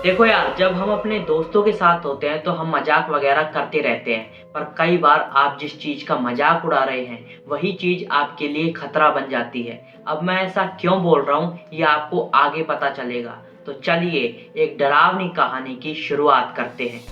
देखो यार, जब हम अपने दोस्तों के साथ होते हैं तो हम मजाक वगैरह करते रहते हैं, पर कई बार आप जिस चीज का मजाक उड़ा रहे हैं वही चीज आपके लिए खतरा बन जाती है। अब मैं ऐसा क्यों बोल रहा हूँ ये आपको आगे पता चलेगा। तो चलिए एक डरावनी कहानी की शुरुआत करते हैं।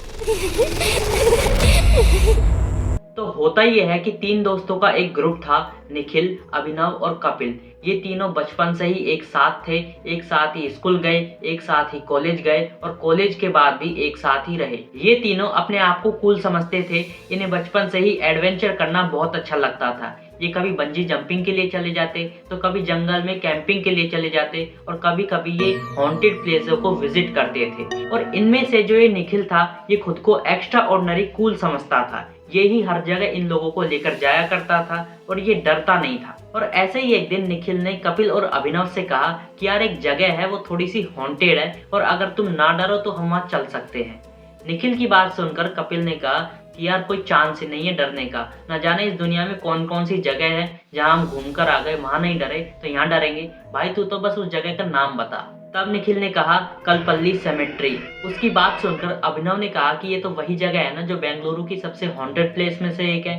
तो होता ये है कि तीन दोस्तों का एक ग्रुप था। निखिल, अभिनव और कपिल। ये तीनों बचपन से ही एक साथ थे। एक साथ ही स्कूल गए, एक साथ ही कॉलेज गए और कॉलेज के बाद भी एक साथ ही रहे। ये तीनों अपने आप को कूल समझते थे। इन्हें बचपन से ही एडवेंचर करना बहुत अच्छा लगता था। ये कभी बंजी जंपिंग के लिए चले जाते, तो कभी जंगल में कैंपिंग के लिए चले जाते और कभी कभी ये हॉन्टेड प्लेसों को विजिट करते थे। और इनमें से जो ये निखिल था, ये खुद को एक्स्ट्रा ऑर्डिनरी कूल समझता था। ये ही हर जगह इन लोगों को लेकर जाया करता था और ये डरता नहीं था। और ऐसे ही एक दिन निखिल ने कपिल और अभिनव से कहा कि यार एक जगह है, वो थोड़ी सी हॉन्टेड है और अगर तुम ना डरो तो हम वहाँ चल सकते हैं। निखिल की बात सुनकर कपिल ने कहा कि यार कोई चांस ही नहीं है डरने का। न जाने इस दुनिया में कौन कौन सी जगह है जहाँ हम घूम कर आ गए, वहाँ नहीं डरे तो यहाँ डरेंगे। भाई तू तो बस उस जगह का नाम बता। तब निखिल ने कहा कलपल्ली सेमेट्री। उसकी बात सुनकर अभिनव ने कहा कि ये तो वही जगह है ना जो बेंगलुरु की सबसे हॉन्टेड प्लेस में से एक है।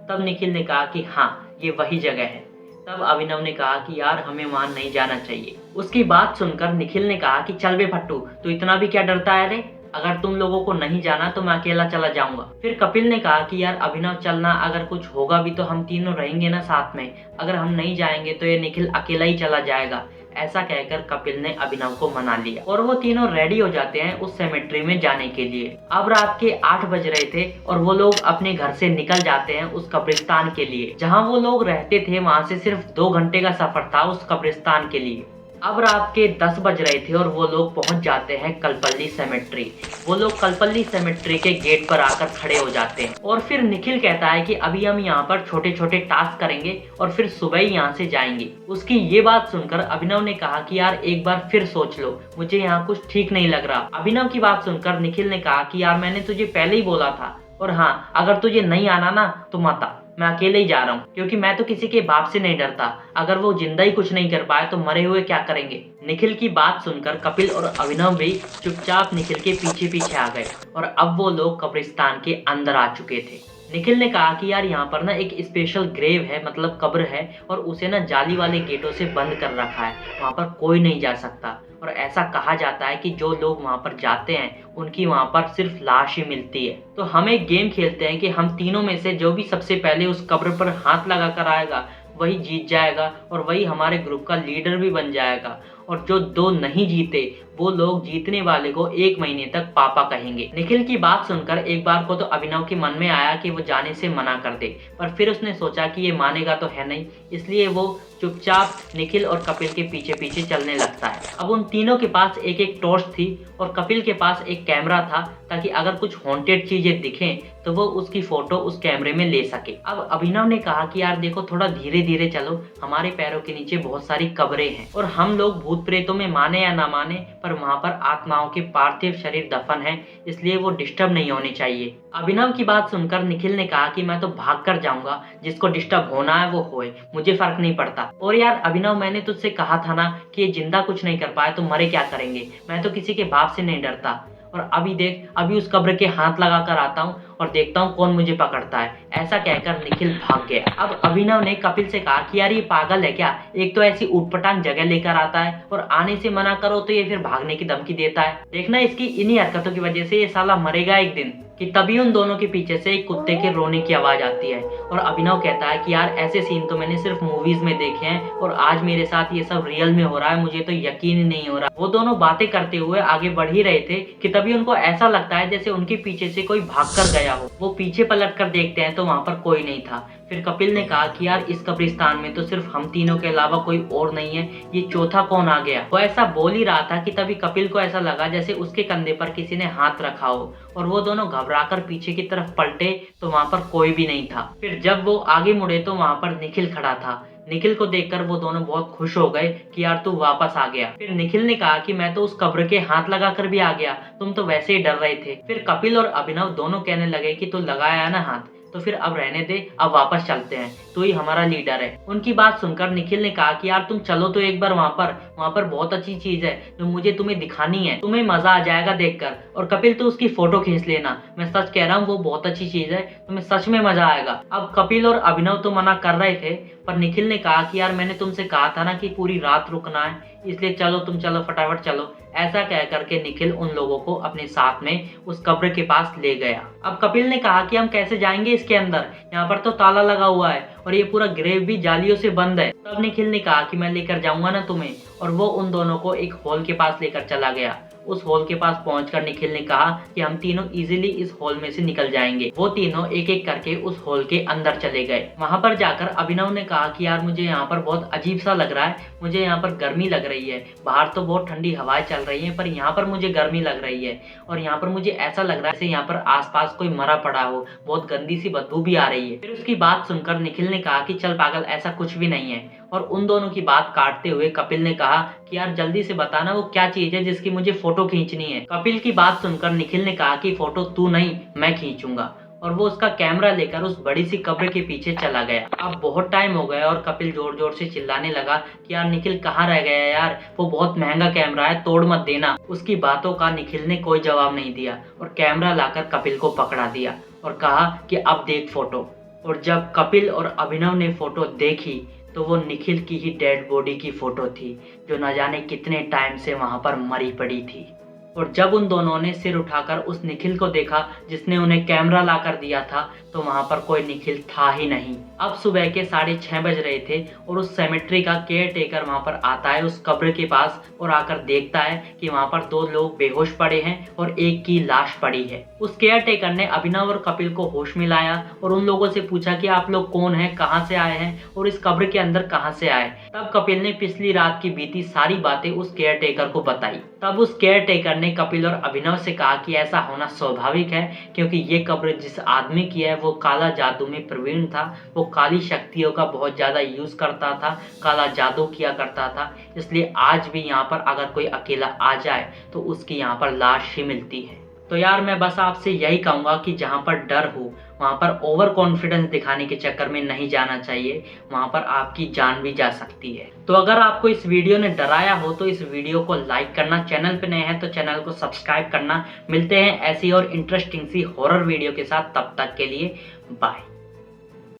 तब निखिल ने कहा कि हाँ ये वही जगह है। तब अभिनव ने कहा कि यार हमें वहां नहीं जाना चाहिए। उसकी बात सुनकर निखिल ने कहा कि चल बे फट्टू, तू इतना भी क्या डरता है रे? अगर तुम लोगों को नहीं जाना तो मैं अकेला चला जाऊंगा। फिर कपिल ने कहा कि यार अभिनव चलना, अगर कुछ होगा भी तो हम तीनों रहेंगे ना साथ में। अगर हम नहीं जाएंगे तो ये निखिल अकेला ही चला जाएगा। ऐसा कहकर कपिल ने अभिनव को मना लिया और वो तीनों रेडी हो जाते हैं उस सेमेट्री में जाने के लिए। अब रात के 8 बज रहे थे और वो लोग अपने घर से निकल जाते हैं उस कब्रिस्तान के लिए। जहाँ वो लोग रहते थे वहां से सिर्फ 2 घंटे का सफर था उस कब्रिस्तान के लिए। अब रात के 10 बज रहे थे और वो लोग पहुंच जाते हैं कलपल्ली सेमेट्री। वो लोग कलपल्ली सेमेट्री के गेट पर आकर खड़े हो जाते हैं और फिर निखिल कहता है कि अभी हम यहाँ पर छोटे छोटे टास्क करेंगे और फिर सुबह ही यहाँ से जाएंगे। उसकी ये बात सुनकर अभिनव ने कहा कि यार एक बार फिर सोच लो, मुझे यहाँ कुछ ठीक नहीं लग रहा। अभिनव की बात सुनकर निखिल ने कहा कि यार मैंने तुझे पहले ही बोला था, और हाँ अगर तुझे नहीं आना ना तो मत आ, मैं अकेले ही जा रहा हूँ, क्योंकि मैं तो किसी के बाप से नहीं डरता। अगर वो जिंदा ही कुछ नहीं कर पाए तो मरे हुए क्या करेंगे। निखिल की बात सुनकर कपिल और अभिनव भी चुपचाप निखिल के पीछे पीछे आ गए और अब वो लोग कब्रिस्तान के अंदर आ चुके थे। निखिल ने कहा कि यार यहाँ पर ना एक स्पेशल ग्रेव है, मतलब कब्र है, और उसे ना जाली वाले गेटों से बंद कर रखा है। वहाँ पर कोई नहीं जा सकता और ऐसा कहा जाता है कि जो लोग वहाँ पर जाते हैं उनकी वहाँ पर सिर्फ लाश ही मिलती है। तो हम एक गेम खेलते हैं कि हम तीनों में से जो भी सबसे पहले उस कब्र पर हाथ लगा कर आएगा वही जीत जाएगा और वही हमारे ग्रुप का लीडर भी बन जाएगा। और जो 2 नहीं जीते वो लोग जीतने वाले को 1 महीने तक पापा कहेंगे। निखिल की बात सुनकर एक बार को तो अभिनव के मन में आया कि वो जाने से मना कर दे, पर फिर उसने सोचा कि ये मानेगा तो है नहीं, इसलिए वो चुपचाप निखिल और कपिल के पीछे पीछे चलने लगता है। अब उन तीनों के पास एक एक टॉर्च थी और कपिल के पास एक कैमरा था, ताकि अगर कुछ हॉन्टेड चीजें दिखें तो वो उसकी फोटो उस कैमरे में ले सके। अब अभिनव ने कहा कि यार देखो थोड़ा धीरे धीरे चलो, हमारे पैरों के नीचे बहुत सारी कब्रें हैं और हम लोग भूत प्रेतों में माने या ना माने पर वहाँ पर आत्माओं के पार्थिव शरीर दफन है, इसलिए वो डिस्टर्ब नहीं होने चाहिए। अभिनव की बात सुनकर निखिल ने कहा कि मैं तो भाग कर जाऊंगा, जिसको डिस्टर्ब होना है वो होए, मुझे फर्क नहीं पड़ता। और यार अभिनव, मैंने तुझसे कहा था ना कि ये जिंदा कुछ नहीं कर पाए तो मरे क्या करेंगे, मैं तो किसी के बाप से नहीं डरता। और अभी देख, अभी उस कब्र के हाथ लगा कर आता हूँ और देखता हूँ कौन मुझे पकड़ता है। ऐसा कहकर निखिल भाग गया। अब अभिनव ने कपिल से कहा कि यार ये पागल है क्या, एक तो ऐसी ऊटपटांग जगह लेकर आता है और आने से मना करो तो ये फिर भागने की धमकी देता है। देखना इसकी इन्हीं हरकतों की वजह से ये साला मरेगा एक दिन। कि तभी उन दोनों के पीछे से एक कुत्ते के रोने की आवाज आती है और अभिनव कहता है कि यार ऐसे सीन तो मैंने सिर्फ मूवीज में देखे हैं और आज मेरे साथ ये सब रियल में हो रहा है, मुझे तो यकीन ही नहीं हो रहा। वो दोनों बातें करते हुए आगे बढ़ ही रहे थे कि तभी उनको ऐसा लगता है जैसे उनके पीछे से कोई भाग कर गया हो। वो पीछे पलट कर देखते हैं तो वहां पर कोई नहीं था। फिर कपिल ने कहा कि यार इस कब्रिस्तान में तो सिर्फ हम तीनों के अलावा कोई और नहीं है, ये चौथा कौन आ गया। वो ऐसा बोल ही रहा था कि तभी कपिल को ऐसा लगा जैसे उसके कंधे पर किसी ने हाथ रखा हो और वो दोनों घबराकर पीछे की तरफ पलटे तो वहां पर कोई भी नहीं था। फिर जब वो आगे मुड़े तो वहां पर निखिल खड़ा था। निखिल को देखकर वो दोनों बहुत खुश हो गए कि यार तू वापस आ गया। फिर निखिल ने कहा कि मैं तो उस कब्र के हाथ लगाकर भी आ गया, तुम तो वैसे ही डर रहे थे। फिर कपिल और अभिनव दोनों कहने लगे कि तू लगाया है ना हाथ, तो फिर अब रहने दे, अब वापस चलते हैं, तू ही हमारा लीडर है। उनकी बात सुनकर निखिल ने कहा कि यार तुम चलो तो एक बार वहाँ पर बहुत अच्छी चीज है जो मुझे तुम्हें दिखानी है, तुम्हें मजा आ जाएगा देखकर। और कपिल तो उसकी फोटो खींच लेना, मैं सच कह रहा हूँ वो बहुत अच्छी चीज है, तुम्हें सच में मजा आएगा। अब कपिल और अभिनव तो मना कर रहे थे, पर निखिल ने कहा कि यार मैंने तुमसे कहा था ना कि पूरी रात रुकना है, इसलिए चलो तुम चलो, फटाफट चलो। ऐसा कह करके निखिल उन लोगों को अपने साथ में उस कब्र के पास ले गया। अब कपिल ने कहा कि हम कैसे जाएंगे इसके अंदर, यहाँ पर तो ताला लगा हुआ है और ये पूरा ग्रेव भी जालियों से बंद है। तब निखिल ने कहा कि मैं लेकर जाऊंगा ना तुम्हें, और वो उन दोनों को एक हॉल के पास लेकर चला गया। उस हॉल के पास पहुंचकर निखिल ने कहा कि हम तीनों इजीली इस हॉल में से निकल जाएंगे। वो तीनों एक एक करके उस हॉल के अंदर चले गए। वहां पर जाकर अभिनव ने कहा कि यार मुझे यहाँ पर बहुत अजीब सा लग रहा है, मुझे यहाँ पर गर्मी लग रही है, बाहर तो बहुत ठंडी हवाएं चल रही है पर यहाँ पर मुझे गर्मी लग रही है, और यहाँ पर मुझे ऐसा लग रहा है जैसे यहाँ पर आसपास कोई मरा पड़ा हो, बहुत गंदी सी बदबू भी आ रही है। फिर उसकी बात सुनकर निखिल ने कहा कि चल पागल, ऐसा कुछ भी नहीं है। और उन दोनों की बात काटते हुए कपिल ने कहा कि यार जल्दी से बताना वो क्या चीज है जिसकी मुझे फोटो खींचनी है। कपिल की बात सुनकर निखिल ने कहा कि फोटो तू नहीं, मैं खींचूंगा। और वो उसका कैमरा लेकर उस बड़ी सी कब्र के पीछे चला गया। अब बहुत टाइम हो गया और कपिल जोर जोर से चिल्लाने लगा कि यार निखिल कहाँ रह गया यार, वो बहुत महंगा कैमरा है, तोड़ मत देना। उसकी बातों का निखिल ने कोई जवाब नहीं दिया और कैमरा लाकर कपिल को पकड़ा दिया और कहा कि अब देख फोटो। और जब कपिल और अभिनव ने फोटो देखी तो वो निखिल की ही डेड बॉडी की फोटो थी, जो न जाने कितने टाइम से वहां पर मरी पड़ी थी। और जब उन दोनों ने सिर उठाकर उस निखिल को देखा जिसने उन्हें कैमरा ला कर दिया था, तो वहां पर कोई निखिल था ही नहीं। अब सुबह के 6:30 बज रहे थे और उस सेमेट्री का केयर टेकर वहां पर आता है उस कब्र के पास और आकर देखता है कि वहां पर 2 लोग बेहोश पड़े हैं और एक की लाश पड़ी है। उस केयर टेकर ने अभिनव और कपिल को होश में लाया और उन लोगों से पूछा कि आप लोग कौन हैं, कहाँ से आए हैं और इस कब्र के अंदर कहाँ से आए। तब कपिल ने पिछली रात की बीती सारी बातें उस केयर टेकर को बताई। तब उस केयर टेकर ने कपिल और अभिनव से कहा कि ऐसा होना स्वाभाविक है, क्योंकि ये कब्र जिस आदमी की है वो काला जादू में प्रवीण था, वो काली शक्तियों का बहुत ज्यादा यूज करता था, काला जादू किया करता था, इसलिए आज भी यहाँ पर अगर कोई अकेला आ जाए तो उसकी यहाँ पर लाश ही मिलती है। तो यार मैं बस आपसे यही कहूंगा कि जहाँ पर डर हो वहाँ पर ओवर कॉन्फिडेंस दिखाने के चक्कर में नहीं जाना चाहिए, वहाँ पर आपकी जान भी जा सकती है। तो अगर आपको इस वीडियो ने डराया हो तो इस वीडियो को लाइक करना, चैनल पे नए हैं तो चैनल को सब्सक्राइब करना। मिलते हैं ऐसी और इंटरेस्टिंग सी हॉरर वीडियो के साथ, तब तक के लिए बाय।